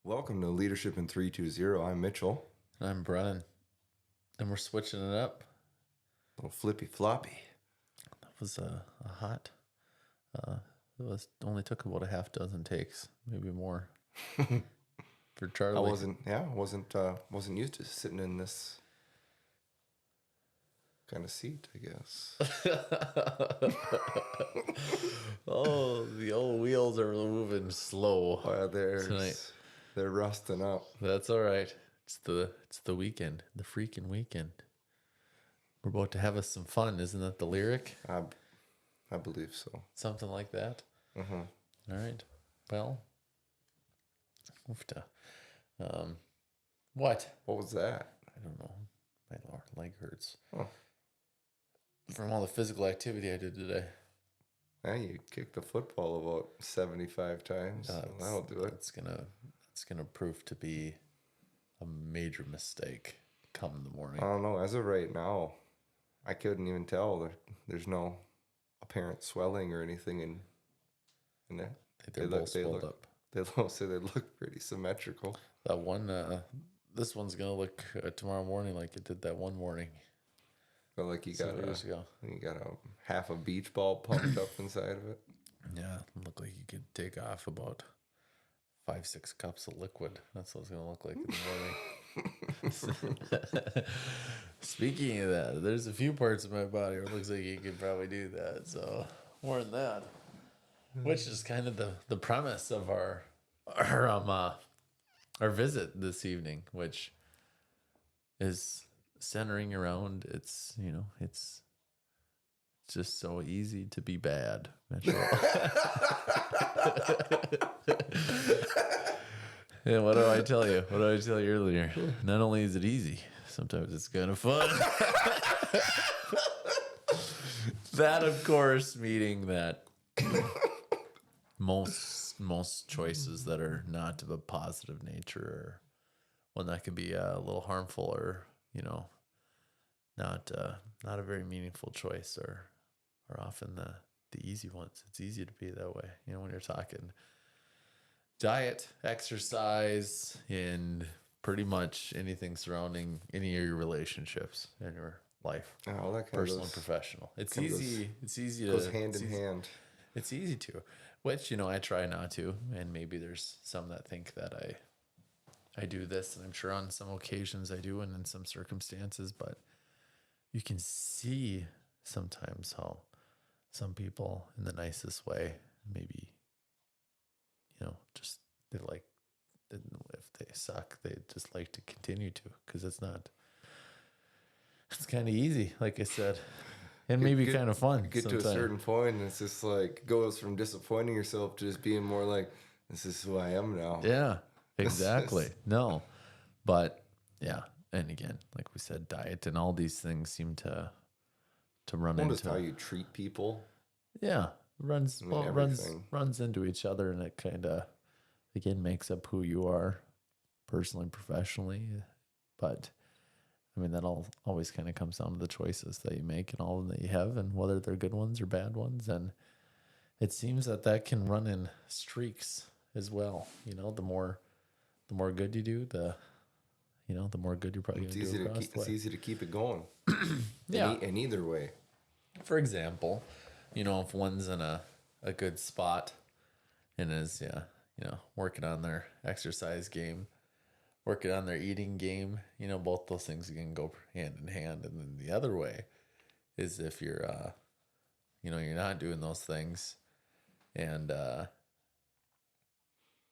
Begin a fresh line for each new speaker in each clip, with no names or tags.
Welcome to Leadership in 320. I'm Mitchell.
I'm Brian. And we're switching it up.
Little flippy floppy.
That was a hot. It only took about a half dozen takes, maybe more. For Charlie.
I wasn't used to sitting in this kind of seat, I guess.
Oh, the old wheels are moving slow.
Tonight. They're rusting up.
That's all right. It's the weekend, the freaking weekend. We're about to have us some fun, isn't that the lyric?
I believe so.
Something like that.
Mm-hmm.
All right. Well, what?
What was that?
I don't know. My leg hurts.
Oh.
From all the physical activity I did today.
Yeah, you kicked the football about 75 times. So that'll do it.
It's gonna prove to be a major mistake come the morning.
I don't know. As of right now, I couldn't even tell. There's no apparent swelling or anything in it.
They're both swelled up.
They look pretty symmetrical.
That one, this one's gonna look tomorrow morning like it did that one morning.
Felt like you got
a
half a beach ball pumped up inside of it.
Yeah, it looked like you could take off about 5-6 cups of liquid. That's what it's gonna look like in the morning. Speaking of that, there's a few parts of my body where it looks like you could probably do that. So more than that, which is kind of the premise of our visit this evening, which is centering around it's just so easy to be bad, Mitchell. Yeah, what do I tell you? What did I tell you earlier? Not only is it easy, sometimes it's kind of fun. That, of course, meaning that most choices that are not of a positive nature or one that can be a little harmful or not a very meaningful choice are often the easy ones. It's easy to be that way. When you're talking diet, exercise, and pretty much anything surrounding any of your relationships in your life, personal and professional. It's easy. It's easy to
goes hand in hand.
It's easy to, which I try not to, and maybe there's some that think that I do this, and I'm sure on some occasions I do, and in some circumstances, but you can see sometimes how some people, in the nicest way, maybe just if they suck, they just like to continue to, because it's kind of easy, like I said, and maybe kind of fun.
Get to a certain point, and it's just like goes from disappointing yourself to just being more like, this is who I am now.
Yeah, exactly. No, but yeah, and again, like we said, diet and all these things seem to run into
just how you treat people.
Yeah, runs into each other, and it kind of again makes up who you are personally and professionally. But that all always kind of comes down to the choices that you make and all of them that you have, and whether they're good ones or bad ones. And it seems that can run in streaks as well. The more good you do, the more good you're probably going to do.
It's easy to keep it going.
Yeah.
In either way.
For example, if one's in a good spot and is working on their exercise game, working on their eating game, both those things can go hand in hand. And then the other way is if you're you're not doing those things, and if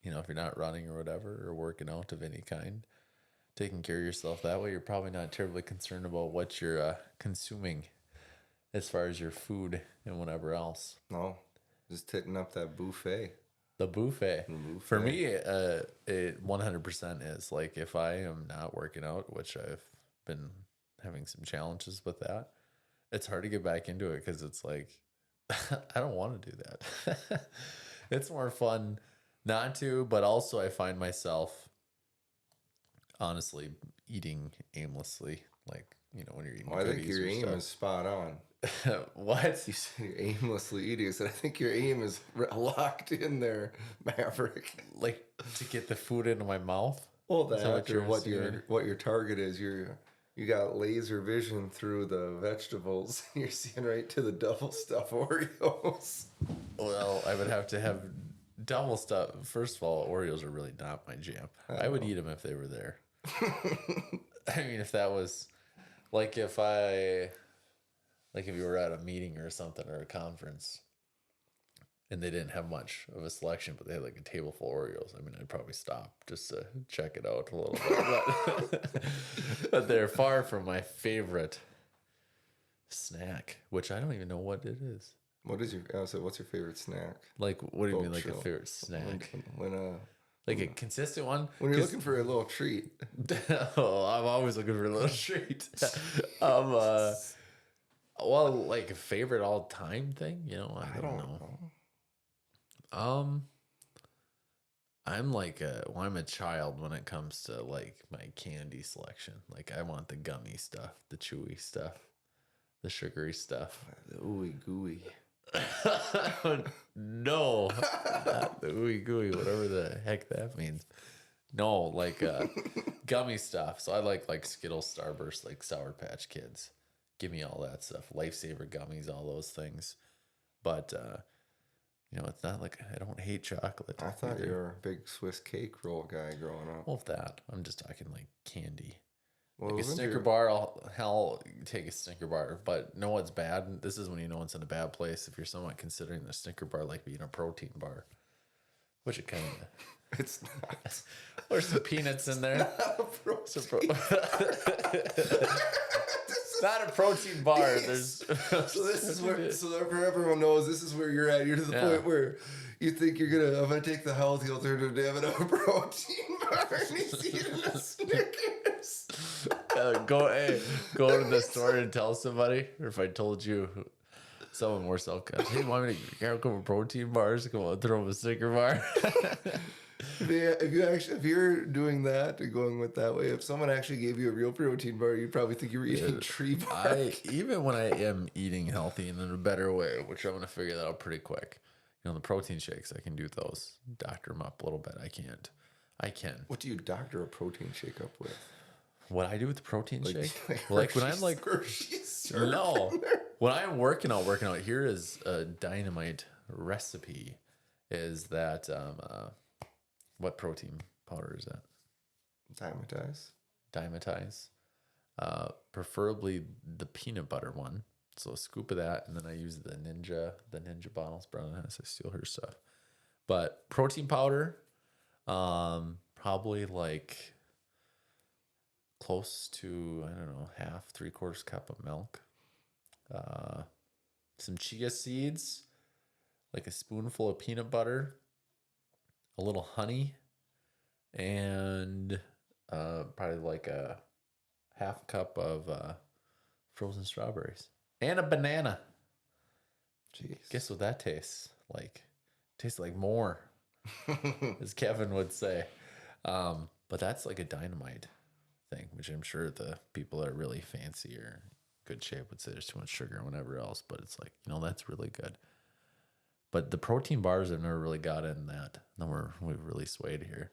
you're not running or whatever, or working out of any kind, taking care of yourself that way, you're probably not terribly concerned about what you're consuming as far as your food and whatever else.
No, just hitting up that buffet.
The buffet. For me, it 100% is like, if I am not working out, which I've been having some challenges with that, it's hard to get back into it, because it's like, I don't want to do that. It's more fun not to, but also I find myself honestly eating aimlessly, like when you're eating
Well, I think
goodies
your
or
aim
stuff.
is spot on.
What?
You said you're aimlessly eating. I said, I think your aim is locked in there, Maverick.
Like to get the food into my mouth?
Well,
Is that
that or what
insinuating?
your target is. You got laser vision through the vegetables. You're seeing right to the double stuff Oreos.
Well, I would have to have double stuff. First of all, Oreos are really not my jam. I would eat them if they were there. I mean, if that was like if you were at a meeting or something or a conference and they didn't have much of a selection, but they had like a table full of Oreos. I mean, I'd probably stop just to check it out a little bit. But they're far from my favorite snack, which I don't even know what it is.
What's your favorite snack?
Like, what do you mean, like a favorite snack? Like a consistent one?
When you're looking for a little treat.
Oh, I'm always looking for a little treat. Well, like a favorite all time thing, I don't know. I'm like I'm a child when it comes to like my candy selection. Like I want the gummy stuff, the chewy stuff, the sugary stuff.
The ooey gooey.
No, not the ooey gooey, whatever the heck that means. No, like gummy stuff. So I like Skittles, Starburst, like Sour Patch Kids. Give me all that stuff. Lifesaver gummies, all those things. But it's not like I don't hate chocolate.
I thought you were a big Swiss cake roll guy growing up.
Well, that I'm just talking like candy.
Well,
like a Snicker bar, I'll take a Snicker bar. But know what's bad? This is when you know it's in a bad place. If you're somewhat considering the Snicker bar like being a protein bar, which it kind of
it's not.
There's some peanuts in there. Not a protein bar.
Yes. So for everyone knows, this is where you're at. You're to the point where you think I'm gonna take the healthy alternative and have a protein bar, and he's eating a Snickers.
Go to the store and tell somebody, or if I told you, someone more self-conscious, hey, want me to grab a couple protein bars? Come on, throw them a Snicker bar.
If you're doing that and going with that way, if someone actually gave you a real protein bar, you'd probably think you were eating tree bark.
Even when I am eating healthy and in a better way, which I'm gonna figure that out pretty quick. The protein shakes, I can do those. Doctor them up a little bit. I can't. I can.
What do you doctor a protein shake up with?
What I do with the protein shake?
Like
when I'm like, no. When I'm working out, here is a dynamite recipe. Is that what protein powder is that? Dimetize. Preferably the peanut butter one. So a scoop of that, and then I use the Ninja bottles. Brown has to steal her stuff. But protein powder, probably like close to, I don't know, half, 3/4 cup of milk. Some chia seeds, like a spoonful of peanut butter, a little honey, and probably like a half cup of frozen strawberries. And a banana.
Jeez.
Guess what that tastes like? Tastes like more, as Kevin would say. But that's like a dynamite thing, which I'm sure the people that are really fancy or good shape would say there's too much sugar and whatever else. But it's like, that's really good. But the protein bars have never really got in that. No, we've really swayed here.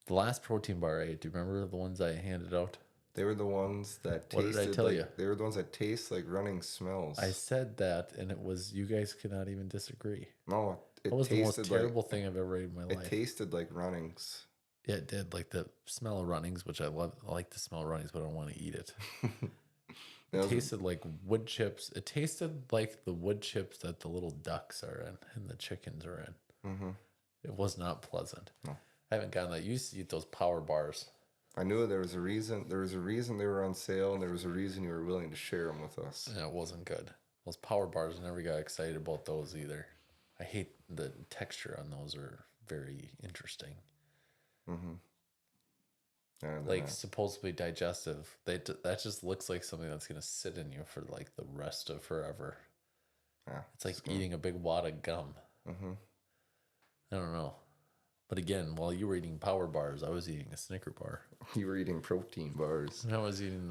The last protein bar I ate, do you remember the ones I handed out?
They were the ones that tasted.
What did I tell you?
They were the ones that taste like running smells.
I said that, and it was, you guys could not even disagree.
No,
it was the most terrible thing I've ever ate in my life.
It tasted like runnings.
Yeah, it did. Like the smell of runnings, which I love. I like the smell of runnings, but I don't want to eat it. It tasted like wood chips. It tasted like the wood chips that the little ducks are in and the chickens are in. Mm-hmm. It was not pleasant. No. I haven't gotten that. You used to eat those power bars.
I knew there was a reason. There was a reason they were on sale, and there was a reason you were willing to share them with us.
Yeah, it wasn't good. Those power bars, I never got excited about those either. I hate the texture on those. Are very interesting. Mm-hmm. Like supposedly digestive. That just looks like something that's gonna sit in you for like the rest of forever. Yeah, it's like eating a big wad of gum. Mm-hmm. I don't know. But again, while you were eating power bars, I was eating a Snicker bar.
You were eating protein bars.
And I was eating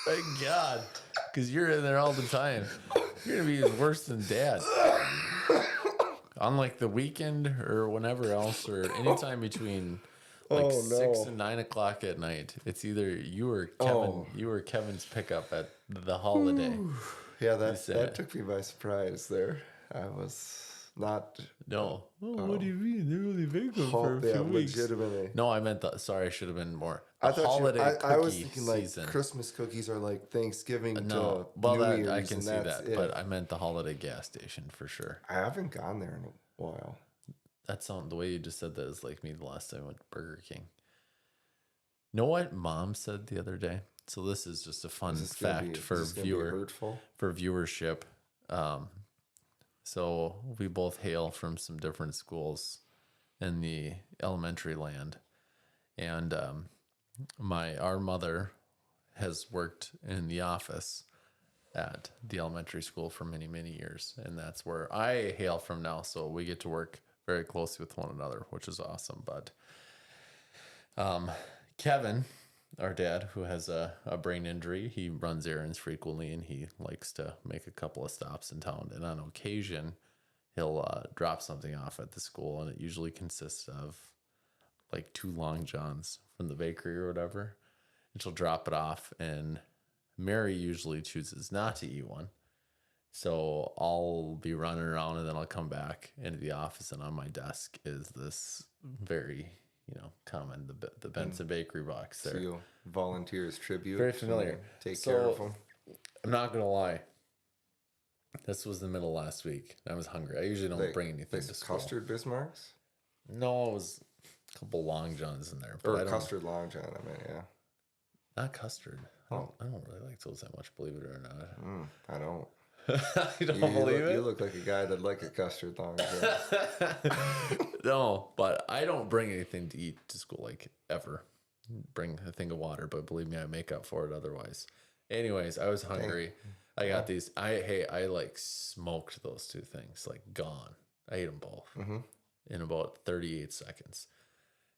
Thank God. Because you're in there all the time. You're going to be worse than Dad. On like the weekend or whenever else, or anytime between like 6 and 9 o'clock at night, it's either you or Kevin. You or Kevin's pickup at the holiday.
Yeah, that took me by surprise there. I was not.
No. What do you mean? They're only vacant for a few weeks.
Legitimately.
No, I meant sorry, I should have been more.
I thought I was thinking like season. Christmas cookies are like Thanksgiving to New Year's.
I can see that, but I meant the holiday gas station for sure.
I haven't gone there in a while.
That the way you just said that is like me the last time I went to Burger King. Know what Mom said the other day? So this is just a fun fact for viewership. So we both hail from some different schools in the elementary land, and our mother has worked in the office at the elementary school for many, many years, and that's where I hail from now. So we get to work very closely with one another, which is awesome. But Kevin, our dad, who has a brain injury, he runs errands frequently, and he likes to make a couple of stops in town. And on occasion, he'll drop something off at the school, and it usually consists of like 2 Long Johns from the bakery or whatever. And she'll drop it off, and Mary usually chooses not to eat one. So I'll be running around, and then I'll come back into the office, and on my desk is this very, common, the Benson Bakery box there.
So you'll volunteer as tribute.
Very familiar.
Take care of them.
I'm not going to lie. This was the middle of last week. I was hungry. I usually don't bring anything to school.
Custard Bismarcks?
No, it was a couple Long Johns in there.
Or custard Long John, I mean, yeah.
Not custard. I don't really like those that much, believe it or not.
I don't.
You don't believe it?
You look like a guy that'd like a custard Long John.
No, but I don't bring anything to eat to school, like, ever. Bring a thing of water, but believe me, I make up for it otherwise. Anyways, I was hungry. I got these. I like smoked those 2 things, like gone. I ate them both in about 38 seconds.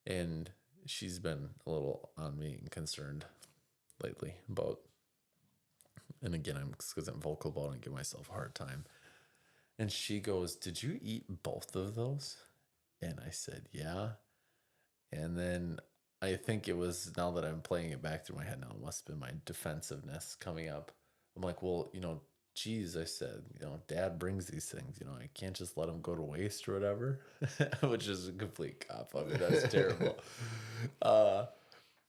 And she's been a little on me and concerned lately about, and again, because I'm vocal about it and give myself a hard time. And she goes, "Did you eat both of those?" And I said, "Yeah." And then I think it was, now that I'm playing it back through my head now, it must have been my defensiveness coming up. I'm like, well, geez, I said, Dad brings these things, I can't just let them go to waste or whatever, which is a complete cop. I mean, that's terrible.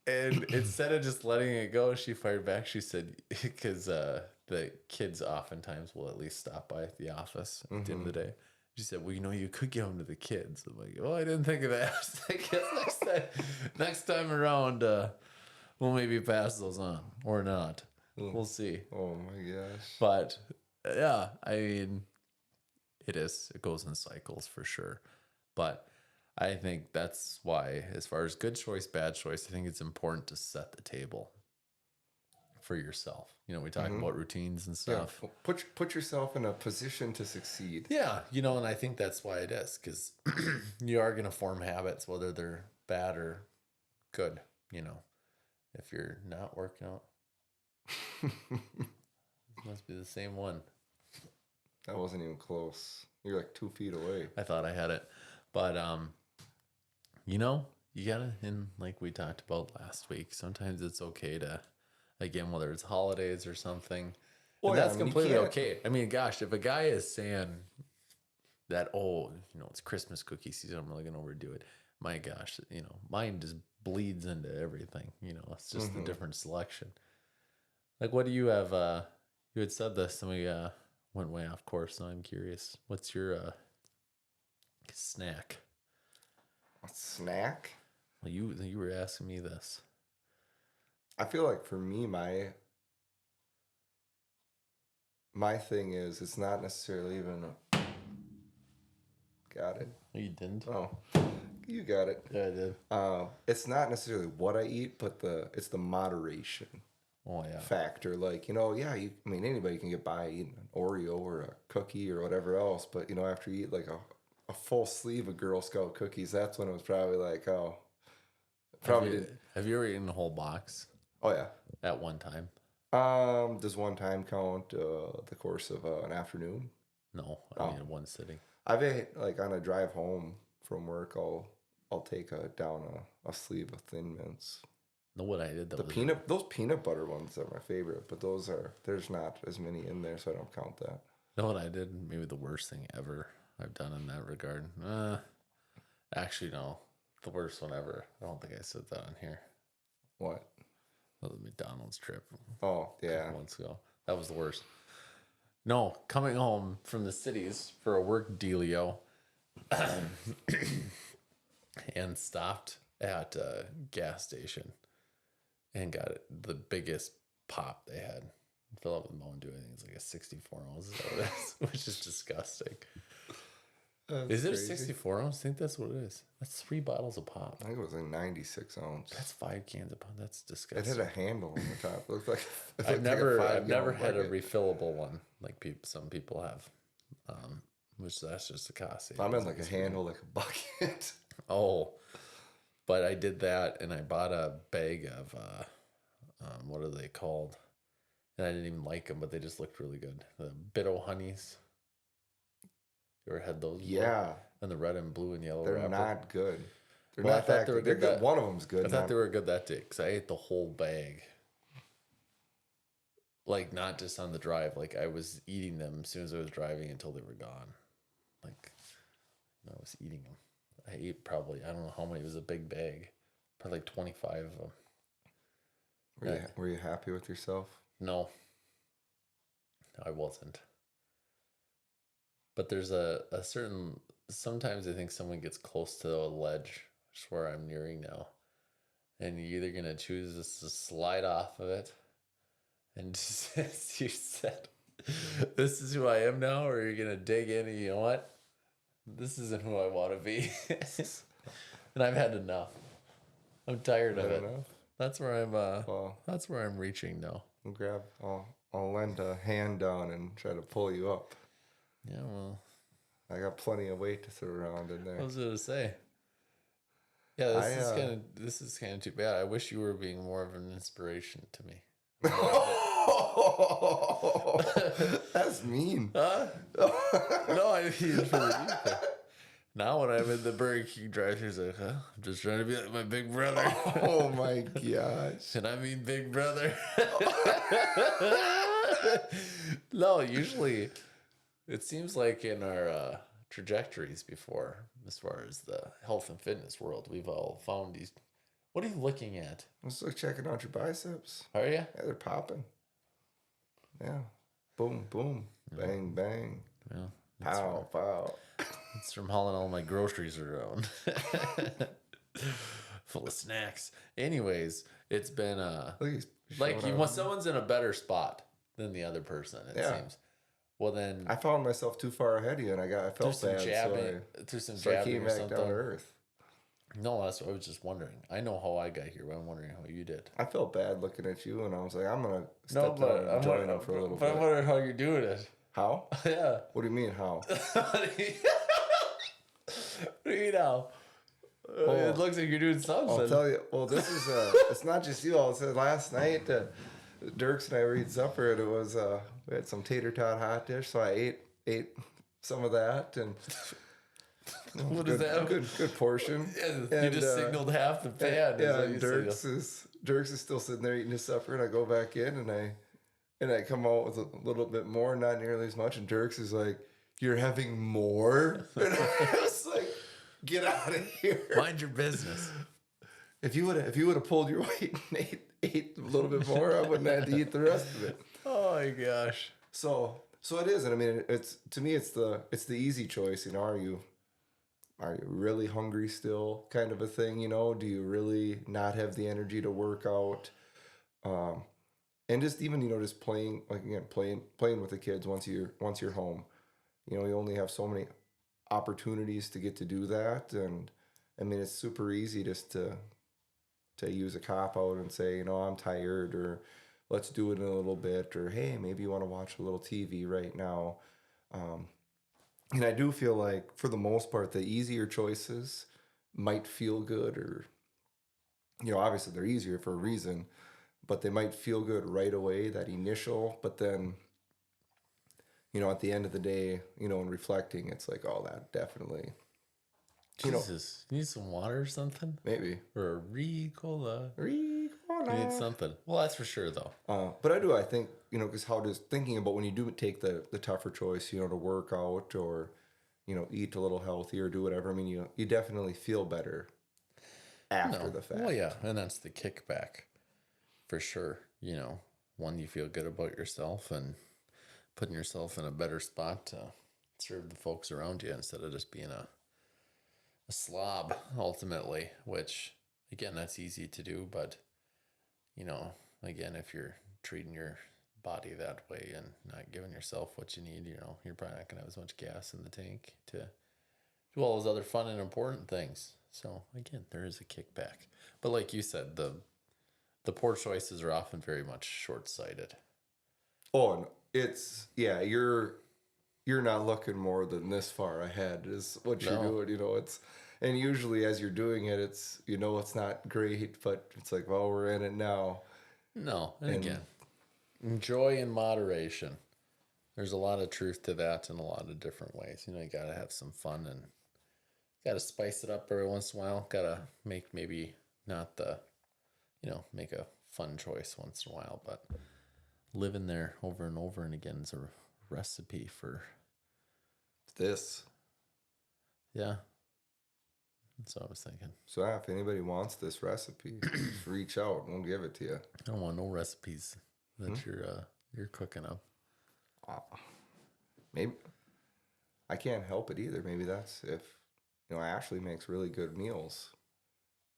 And instead of just letting it go, she fired back. She said, because the kids oftentimes will at least stop by the office at the end of the day. She said, well, you could give them to the kids. I'm like, oh, I didn't think of that. I guess next time around, we'll maybe pass those on or not. We'll see.
Oh, my gosh.
But, yeah, I mean, it goes in cycles for sure. But I think that's why, as far as good choice, bad choice, I think it's important to set the table for yourself. We talk about routines and stuff.
Yeah. Well, put yourself in a position to succeed.
Yeah, and I think that's why it is, because you are going to form habits, whether they're bad or good. If you're not working out, it must be the same one.
That wasn't even close. You're like 2 feet away.
I thought I had it, but you gotta, and like we talked about last week, sometimes it's okay to, again, whether it's holidays or something, and that's completely okay. I mean, gosh, if a guy is saying that, it's Christmas cookie season, I'm really gonna overdo it. My gosh, mine just bleeds into everything. It's just a different selection. Like, what do you have? You had said this, and we went way off course. So I'm curious, what's your snack?
A snack?
Well, you were asking me this.
I feel like for me, my thing is, it's not necessarily even got it.
No, you didn't.
Oh, you got it.
Yeah, I did.
It's not necessarily what I eat, but it's the moderation.
Oh yeah.
Factor, like, anybody can get by eating an Oreo or a cookie or whatever else, but after you eat like a full sleeve of Girl Scout cookies, that's when it was probably like,
have you ever eaten a whole box?
Oh yeah.
At one time?
Does one time count the course of an afternoon?
No, I mean in one sitting.
I've like on a drive home from work, I'll take down a sleeve of Thin Mints.
No, what I did though.
Those peanut butter ones are my favorite, but there's not as many in there, so I don't count that.
No, what I did, maybe the worst thing ever I've done in that regard. Actually, no, the worst one ever. I don't think I said that on here.
What?
Well, the McDonald's trip.
Oh, yeah.
A couple months ago. That was the worst. No, coming home from the cities for a work dealio and stopped at a gas station and got the biggest pop they had. Fill up with Mountain Dew. I think it's like a 64 ounce, which is disgusting. Is it crazy. A 64 ounce? I think that's what it is. That's 3 bottles of pop.
I think it was like 96 ounce.
That's 5 cans of pop. That's disgusting.
It had a handle on the top. It looked like
I've never had a refillable one like some people have, which that's just a cost.
I meant like a handle, like a bucket.
Oh, but I did that, and I bought a bag of what are they called? And I didn't even like them, but they just looked really good. The Bitto Honeys. You ever had those?
Yeah.
And the red and blue and yellow.
They're
wrapper.
Not good. They're not that good. They're good. One of them's good.
I thought they were good that day because I ate the whole bag. Like, not just on the drive. Like, I was eating them as soon as I was driving until they were gone. Like, I was eating them. I ate probably, I don't know how many. It was a big bag. Probably like 25 of them.
Were you happy with yourself?
No, I wasn't. But there's a certain, sometimes I think someone gets close to a ledge, which is where I'm nearing now. And you're either going to choose to slide off of it and just, as you said, this is who I am now, or you're going to dig in and you know what? This isn't who I want to be. And I've had enough. I'm tired of it. Enough? That's where that's where I'm reaching now.
I'll lend a hand down and try to pull you up.
Yeah, well,
I got plenty of weight to throw around in there.
I was gonna say. Yeah, this is kind of too bad. I wish you were being more of an inspiration to me.
That's mean.
Huh? No, I mean for the now when I'm in the Burger King drive-thru, it's like, I'm just trying to be like my big brother.
Oh my gosh.
And I mean big brother. No, usually it seems like in our trajectories before, as far as the health and fitness world, we've all found these. What are you looking at?
I'm just like checking out your biceps.
Are you?
Yeah, they're popping. Yeah. Boom, boom. Yeah. Bang, bang.
Yeah.
Pow, pow.
It's from hauling all my groceries around. Full of snacks. Anyways, it's been like someone's in a better spot than the other person, it seems. Well then
I found myself too far ahead of you and I felt bad.
Through some
jabbing I came back down to earth.
No, that's what I was just wondering. I know how I got here, but I'm wondering how you did.
I felt bad looking at you and I was like, I'm gonna step down and join up for a little bit.
But I'm wondering how you're doing it.
How?
Yeah.
What do you mean how?
What do you mean how? It looks like you're doing something.
I'll tell you. Well, this is it's not just you. I said last night, Dirks and I were eating supper, and it was we had some tater tot hot dish, so I ate some of that, and
what is that?
Good portion.
Yeah, you just signaled half the pan.
And Dirks is still sitting there eating his supper, and I go back in, and I come out with a little bit more, not nearly as much, and Dirks is like, "You're having more?" And I was like, "Get out of here!
Mind your business."
If you would have pulled your weight and ate a little bit more, I wouldn't have to eat the rest of it.
Oh my gosh!
So it is, and I mean, it's to me, it's the easy choice. You know, are you really hungry still? Kind of a thing. You know, do you really not have the energy to work out? And just even just playing with the kids once you're home. You know, you only have so many opportunities to get to do that, and I mean, it's super easy just to use a cop out and say, I'm tired, or let's do it in a little bit, or hey, maybe you want to watch a little TV right now. And I do feel like, for the most part, the easier choices might feel good, or obviously they're easier for a reason, but they might feel good right away, that initial, but then, at the end of the day, in reflecting, it's like, oh, that definitely,
Jesus, you need some water or something?
maybe.
Or a Ricola.
Ricola.
You need something. Well, that's for sure, though.
But I think, because how does thinking about when you do take the tougher choice, to work out or, eat a little healthier, do whatever. I mean, you definitely feel better after the fact.
Well, yeah, and that's the kickback for sure. One, you feel good about yourself and putting yourself in a better spot to serve the folks around you instead of just being a slob ultimately, which again, that's easy to do, but again, if you're treating your body that way and not giving yourself what you need, you're probably not gonna have as much gas in the tank to do all those other fun and important things. So again, there is a kickback, but like you said, the poor choices are often very much short-sighted.
Oh, it's you're not looking more than this far ahead is what you're doing. It's, and usually as you're doing it, it's it's not great, but it's like, well, we're in it now.
No, and again, enjoy in moderation. There's a lot of truth to that in a lot of different ways. You gotta have some fun and gotta spice it up every once in a while. Gotta make maybe not the, make a fun choice once in a while, but living there over and over and again is a recipe for
this.
Yeah. That's what I was thinking.
So if anybody wants this recipe, just reach out and we'll give it to you.
I don't want no recipes that you're cooking up.
Maybe I can't help it either. Maybe that's if Ashley makes really good meals.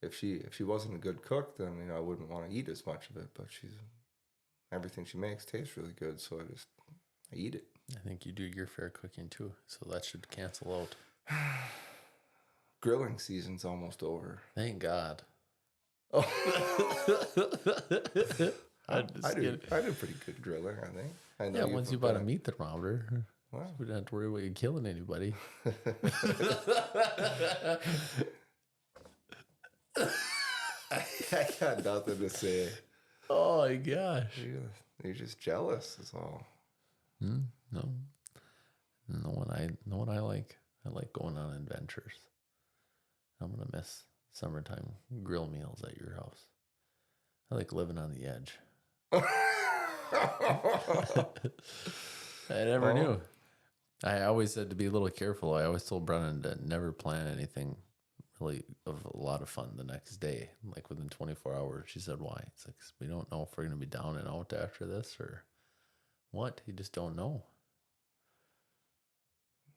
If she wasn't a good cook, then I wouldn't want to eat as much of it. But everything she makes tastes really good, so I eat it.
I think you do your fair cooking too, so that should cancel out.
Grilling season's almost over.
Thank God.
Oh. I do pretty good grilling, I think. I know
once you bought a meat thermometer, we don't have to worry about you killing anybody.
I got nothing to say.
Oh my gosh.
You're just jealous, that's all.
No. Know what I like? I like going on adventures. I'm going to miss summertime grill meals at your house. I like living on the edge. I never knew. I always said to be a little careful. I always told Brennan to never plan anything really of a lot of fun the next day. Like within 24 hours, she said, why? It's like, we don't know if we're going to be down and out after this or what. You just don't know.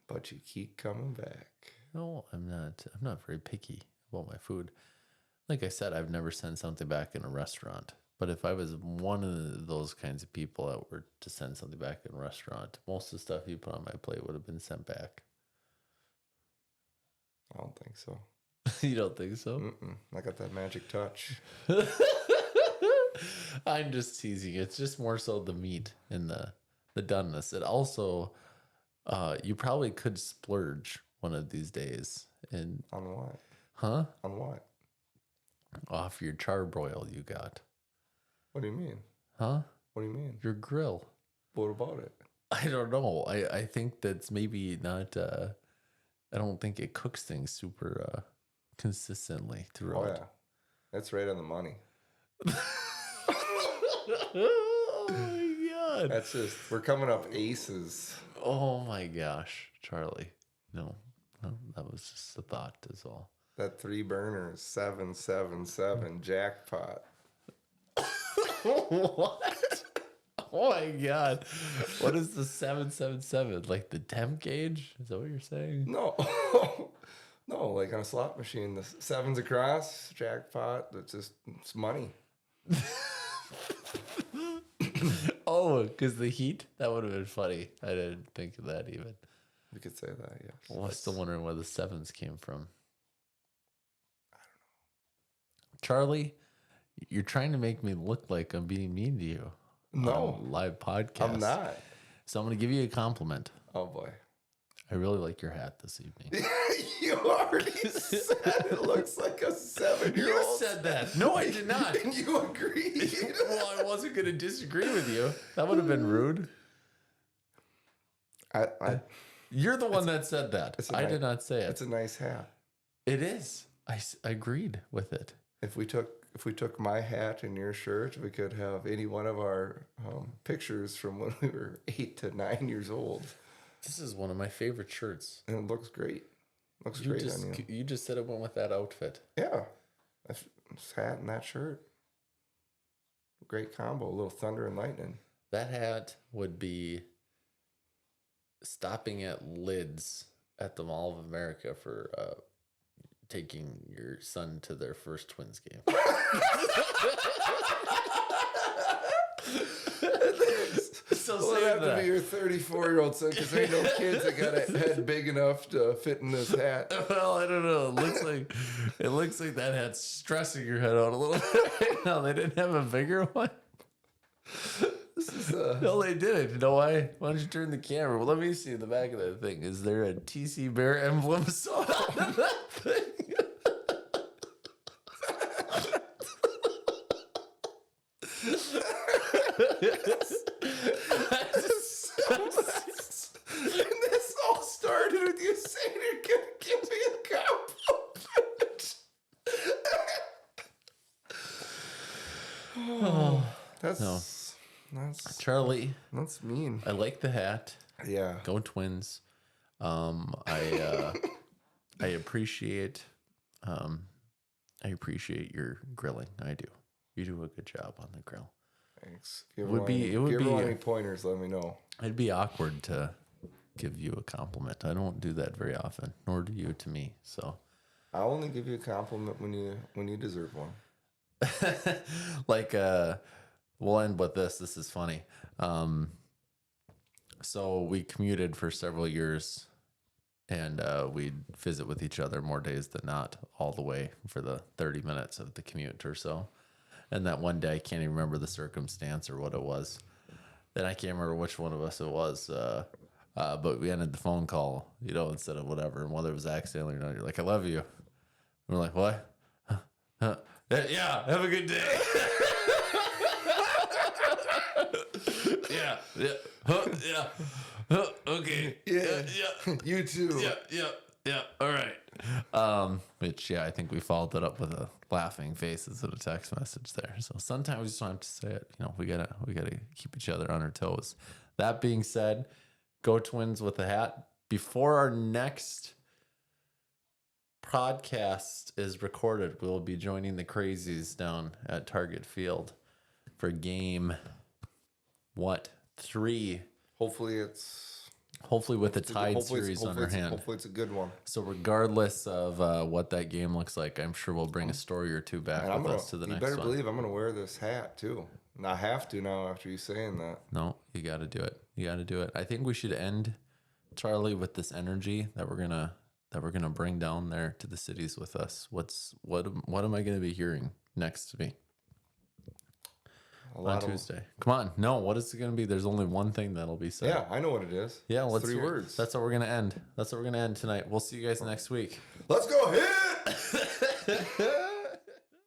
But you keep coming back.
No, I'm not very picky about my food. Like I said, I've never sent something back in a restaurant. But if I was one of those kinds of people that were to send something back in a restaurant, most of the stuff you put on my plate would have been sent back.
I don't think so.
You don't think so?
Mm-mm. I got that magic touch.
I'm just teasing. It's just more so the meat and the doneness. It also, you probably could splurge one of these days. And
on what?
Huh?
On what?
Off your charbroil you got.
What do you mean?
Huh?
What do you mean?
Your grill.
What about it?
I don't know. I think that's maybe not, I don't think it cooks things super consistently throughout.
Oh, yeah. That's right on the money.
Oh, my God.
That's just, we're coming up aces.
Oh, my gosh, Charlie. No, that was just a thought is all.
That 3 burners, 777 jackpot.
What? Oh my God. What is the 777? Like the temp gauge? Is that what you're saying?
No. No, like on a slot machine, the 7's across, jackpot, it's money.
Oh, because the heat? That would have been funny. I didn't think of that even.
You could say that, yes.
Well, I'm still wondering where the 7s came from.
I don't know.
Charlie, you're trying to make me look like I'm being mean to you.
No.
On a live podcast.
I'm not.
So I'm going to give you a compliment.
Oh, boy.
I really like your hat this evening.
You already said it looks like a 7-year-old.
You said that. No, I did not.
And you agreed.
Well, I wasn't going to disagree with you. That would have been rude. You're the one that said that. I did not say it.
It's a nice hat.
It is. I agreed with it.
If we took my hat and your shirt, we could have any one of our pictures from when we were 8 to 9 years old.
This is one of my favorite shirts.
And it looks great. Looks great on you.
You just said it went with that outfit.
Yeah. This hat and that shirt. Great combo. A little thunder and lightning.
That hat would be stopping at Lids at the Mall of America for taking your son to their first Twins game.
Well, it'd have to be your 34-year-old son because there ain't no kids that got a head big enough to fit in this hat.
Well, I don't know. It looks like that hat's stressing your head out a little bit right now. They didn't have a bigger one. No, they didn't. You know why? Why don't you turn the camera? Well, let me see the back of that thing. Is there a TC Bear emblem sewn on that thing?
And this all started with you saying you're going to give me a compliment. Oh, that's
Charlie.
That's mean.
I like the hat.
Yeah.
Go Twins. I appreciate your grilling. I do. You do a good job on the grill.
Thanks.
It would be
any pointers, let me know.
It'd be awkward to give you a compliment. I don't do that very often, nor do you to me. So
I'll only give you a compliment when you deserve one.
like we'll end with this. This is funny. So we commuted for several years, and we'd visit with each other more days than not, all the way for the 30 minutes of the commute or so. And that one day, I can't even remember the circumstance or what it was. Then I can't remember which one of us it was. But we ended the phone call, instead of whatever. And whether it was accidentally or not, you're like, I love you. And we're like, what? Yeah, have a good day. Yeah. Okay.
Yeah. You too.
Yeah. All right. Which I think we followed that up with a laughing face instead of a text message there. So sometimes we just don't have to say it. We gotta keep each other on our toes. That being said, go Twins with a hat. Before our next podcast is recorded, we'll be joining the Crazies down at Target Field for game 3. Hopefully with the Tide series on our hand.
Hopefully it's a good one.
So regardless of what that game looks like, I'm sure we'll bring a story or two back with us to the next one.
You better believe I'm going to wear this hat too. And I have to now after you saying that.
No, you got to do it. I think we should end, Charlie, with this energy that we're gonna bring down there to the cities with us. What am I going to be hearing next to me? On Tuesday. Come on. No, what is it going to be? There's only one thing that'll be said.
Yeah, I know what it is.
Yeah,
it's 3 words.
That's what we're going to end. That's what we're going to end tonight. We'll see you guys next week.
Let's go hit!